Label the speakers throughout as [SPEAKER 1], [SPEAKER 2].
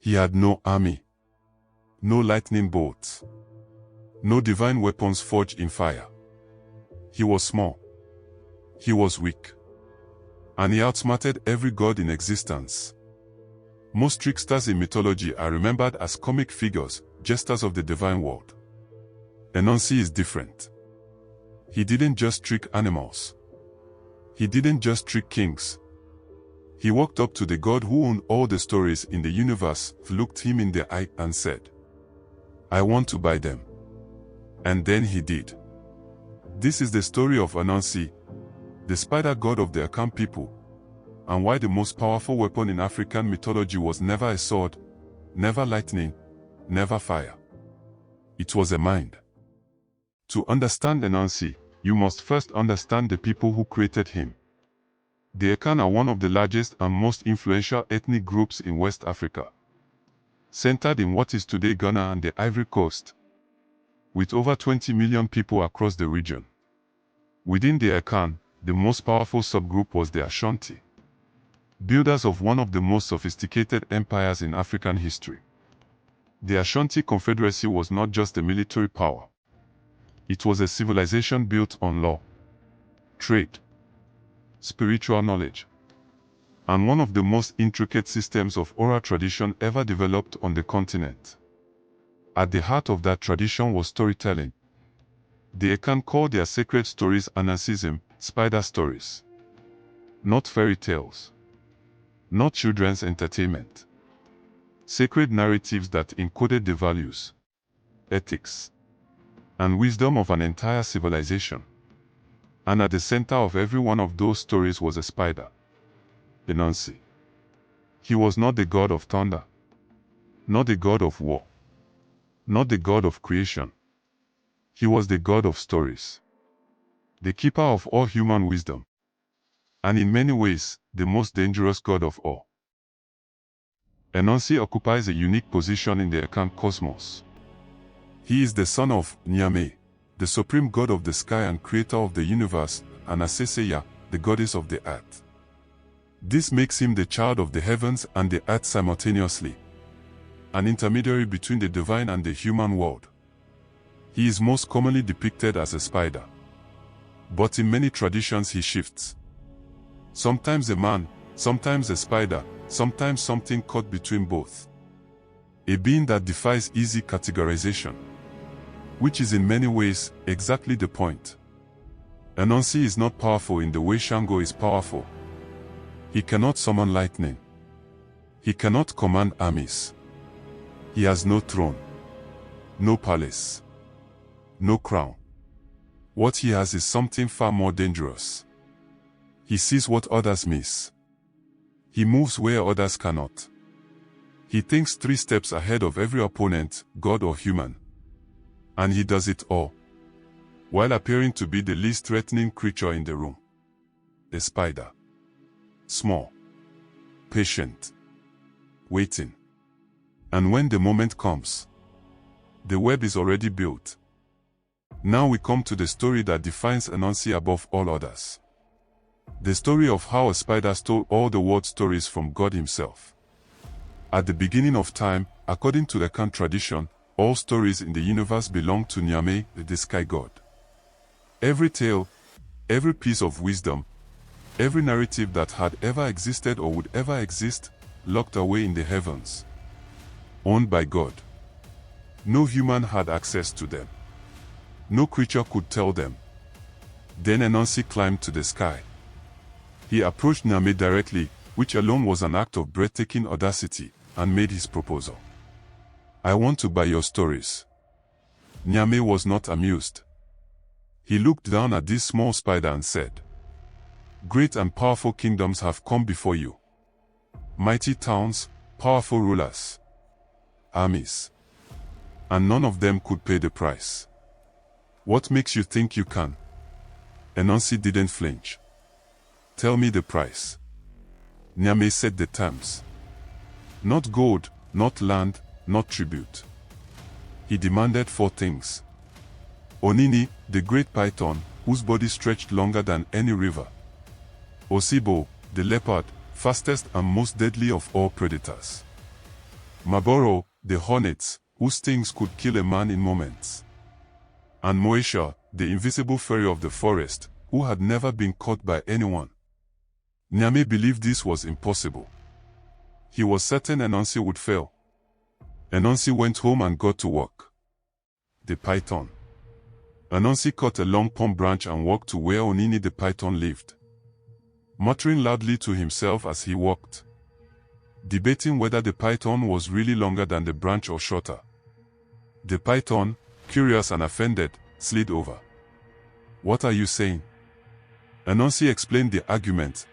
[SPEAKER 1] He had no army, no lightning bolts, no divine weapons forged in fire. He was small. He was weak. And he outsmarted every god in existence. Most tricksters in mythology are remembered as comic figures, jesters of the divine world. Anansi is different. He didn't just trick animals. He didn't just trick kings. He walked up to the god who owned all the stories in the universe, looked him in the eye and said, "I want to buy them." And then he did. This is the story of Anansi, the spider god of the Akan people, and why the most powerful weapon in African mythology was never a sword, never lightning, never fire. It was a mind. To understand Anansi, you must first understand the people who created him. The Akan are one of the largest and most influential ethnic groups in West Africa, centered in what is today Ghana and the Ivory Coast, with over 20 million people across the region. Within the Akan, the most powerful subgroup was the Ashanti, builders of one of the most sophisticated empires in African history. The Ashanti Confederacy was not just a military power. It was a civilization built on law, trade, spiritual knowledge, and one of the most intricate systems of oral tradition ever developed on the continent. At the heart of that tradition was storytelling. The Akan called their sacred stories Anansism, spider stories. Not fairy tales. Not children's entertainment. Sacred narratives that encoded the values, ethics, and wisdom of an entire civilization. And at the center of every one of those stories was a spider, Anansi. He was not the god of thunder, not the god of war, not the god of creation. He was the god of stories, the keeper of all human wisdom, and in many ways, the most dangerous god of all. Anansi occupies a unique position in the Akan cosmos. He is the son of Nyame, the supreme god of the sky and creator of the universe, and Aseseya, the goddess of the earth. This makes him the child of the heavens and the earth simultaneously, an intermediary between the divine and the human world. He is most commonly depicted as a spider, but in many traditions he shifts. Sometimes a man, sometimes a spider, sometimes something caught between both. A being that defies easy categorization, which is in many ways exactly the point. Anansi is not powerful in the way Shango is powerful. He cannot summon lightning. He cannot command armies. He has no throne, no palace, no crown. What he has is something far more dangerous. He sees what others miss. He moves where others cannot. He thinks 3 steps ahead of every opponent, god or human. And he does it all, while appearing to be the least threatening creature in the room. A spider. Small. Patient. Waiting. And when the moment comes, the web is already built. Now we come to the story that defines Anansi above all others. The story of how a spider stole all the world stories from God himself. At the beginning of time, according to the Akan tradition, all stories in the universe belong to Nyame, the sky god. Every tale, every piece of wisdom, every narrative that had ever existed or would ever exist, locked away in the heavens, owned by God. No human had access to them. No creature could tell them. Then Anansi climbed to the sky. He approached Nyame directly, which alone was an act of breathtaking audacity, and made his proposal. "I want to buy your stories." Nyame was not amused. He looked down at this small spider and said, "Great and powerful kingdoms have come before you. Mighty towns, powerful rulers, armies. And none of them could pay the price. What makes you think you can?" Anansi didn't flinch. "Tell me the price." Nyame set the terms. Not gold, not land, not tribute. He demanded 4 things. Onini, the great python, whose body stretched longer than any river. Osibo, the leopard, fastest and most deadly of all predators. Maboro, the hornets, whose stings could kill a man in moments. And Moesha, the invisible fairy of the forest, who had never been caught by anyone. Nyame believed this was impossible. He was certain Anansi would fail. Anansi went home and got to work. The python. Anansi cut a long palm branch and walked to where Onini the python lived, muttering loudly to himself as he walked, debating whether the python was really longer than the branch or shorter. The python, curious and offended, slid over. "What are you saying?" Anansi explained the argument,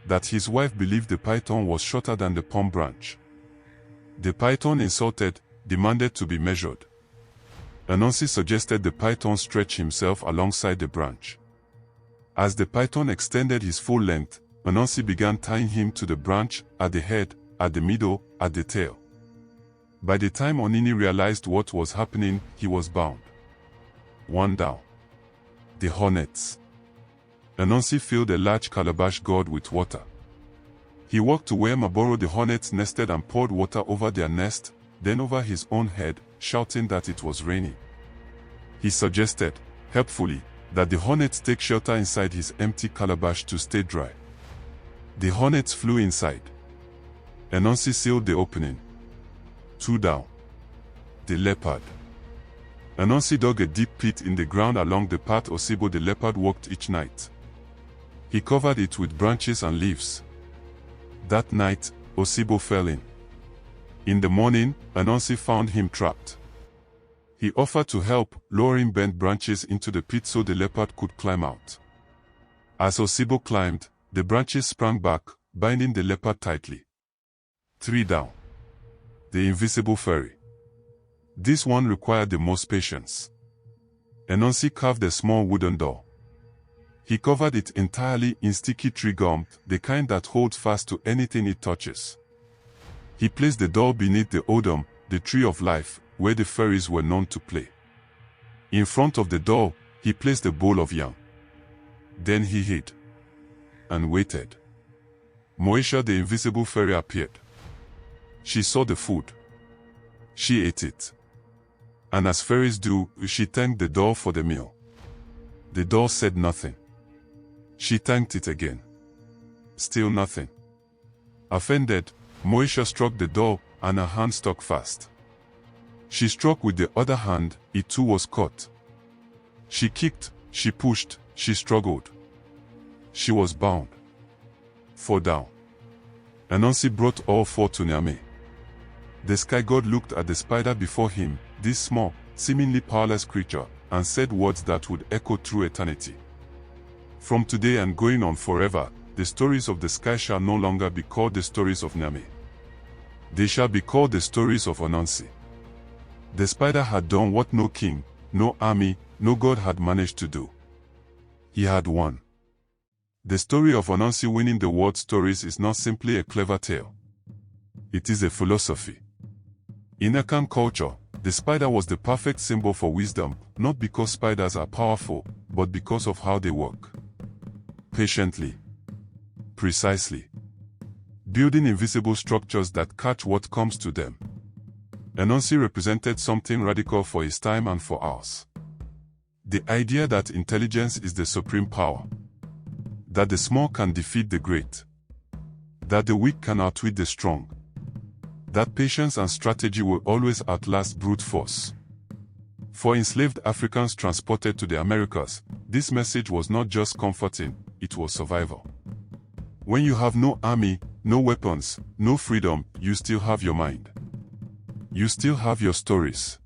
[SPEAKER 1] that his wife believed the python was shorter than the palm branch. The python, insulted, demanded to be measured. Anansi suggested the python stretch himself alongside the branch. As the python extended his full length, Anansi began tying him to the branch, at the head, at the middle, at the tail. By the time Onini realized what was happening, he was bound. One down. The hornets. Anansi filled a large calabash gourd with water. He walked to where Maboro the hornets nested and poured water over their nest, then over his own head, shouting that it was raining. He suggested, helpfully, that the hornets take shelter inside his empty calabash to stay dry. The hornets flew inside. Anansi sealed the opening. Two down. The leopard. Anansi dug a deep pit in the ground along the path Osibo the leopard walked each night. He covered it with branches and leaves. That night, Osibo fell in. In the morning, Anansi found him trapped. He offered to help, lowering bent branches into the pit so the leopard could climb out. As Osibo climbed, the branches sprang back, binding the leopard tightly. Three down. The invisible fairy. This one required the most patience. Anansi carved a small wooden door. He covered it entirely in sticky tree gum, the kind that holds fast to anything it touches. He placed the door beneath the odum, the tree of life, where the fairies were known to play. In front of the door, he placed a bowl of yam. Then he hid. And waited. Moesha the invisible fairy appeared. She saw the food. She ate it. And as fairies do, she thanked the door for the meal. The door said nothing. She thanked it again. Still nothing. Offended, Moesha struck the door, and her hand stuck fast. She struck with the other hand, it too was caught. She kicked, she pushed, she struggled. She was bound. 4 down. Anansi brought all 4 to Nyame. The sky god looked at the spider before him, this small, seemingly powerless creature, and said words that would echo through eternity. From today and going on forever, the stories of the sky shall no longer be called the stories of Nyame. They shall be called the stories of Anansi. The spider had done what no king, no army, no god had managed to do. He had won. The story of Anansi winning the world stories is not simply a clever tale. It is a philosophy. In Akan culture, the spider was the perfect symbol for wisdom, not because spiders are powerful, but because of how they work. Patiently. Precisely. Building invisible structures that catch what comes to them. Anansi represented something radical for his time and for ours. The idea that intelligence is the supreme power. That the small can defeat the great. That the weak can outwit the strong. That patience and strategy will always outlast brute force. For enslaved Africans transported to the Americas, this message was not just comforting, it was survival. When you have no army, no weapons, no freedom, you still have your mind. You still have your stories.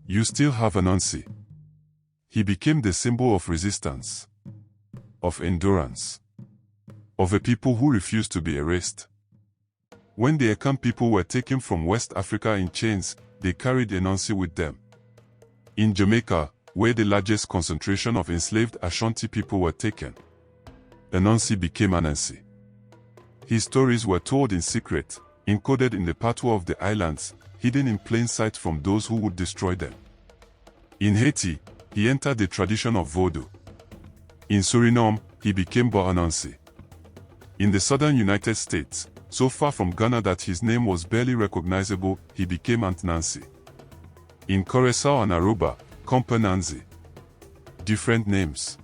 [SPEAKER 1] You still have Anansi. He became the symbol of resistance, of endurance, of a people who refused to be erased. When the Akan people were taken from West Africa in chains, they carried Anansi with them. In Jamaica, where the largest concentration of enslaved Ashanti people were taken, Anansi became Anansi. His stories were told in secret, encoded in the patois of the islands, hidden in plain sight from those who would destroy them. In Haiti, he entered the tradition of Vodou. In Suriname, he became Bo Anansi. In the southern United States, so far from Ghana that his name was barely recognizable, he became Anansi. In Curaçao and Aruba, Kompananzi. Different names.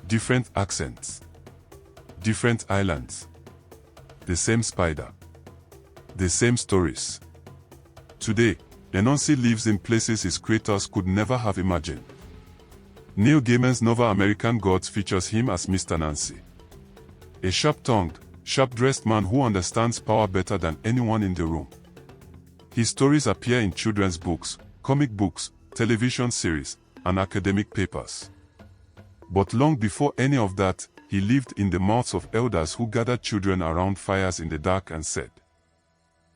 [SPEAKER 1] Different accents. Different islands. The same spider. The same stories. Today, Anansi lives in places his creators could never have imagined. Neil Gaiman's novel American Gods features him as Mr. Anansi. A sharp-tongued, sharp-dressed man who understands power better than anyone in the room. His stories appear in children's books, comic books, television series, and academic papers. But long before any of that, he lived in the mouths of elders who gathered children around fires in the dark and said,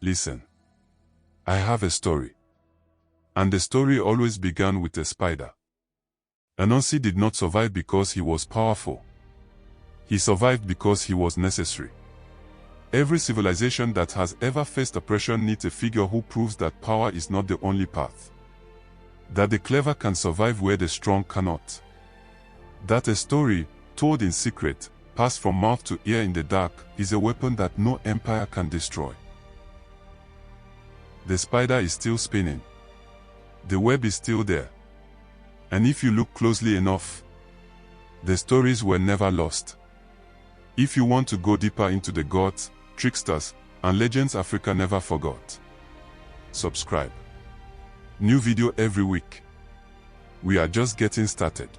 [SPEAKER 1] "Listen, I have a story." And the story always began with a spider. Anansi did not survive because he was powerful. He survived because he was necessary. Every civilization that has ever faced oppression needs a figure who proves that power is not the only path. That the clever can survive where the strong cannot. That a story, told in secret, passed from mouth to ear in the dark, is a weapon that no empire can destroy. The spider is still spinning. The web is still there. And if you look closely enough, the stories were never lost. If you want to go deeper into the gods, tricksters, and legends Africa never forgot, subscribe. New video every week. We are just getting started.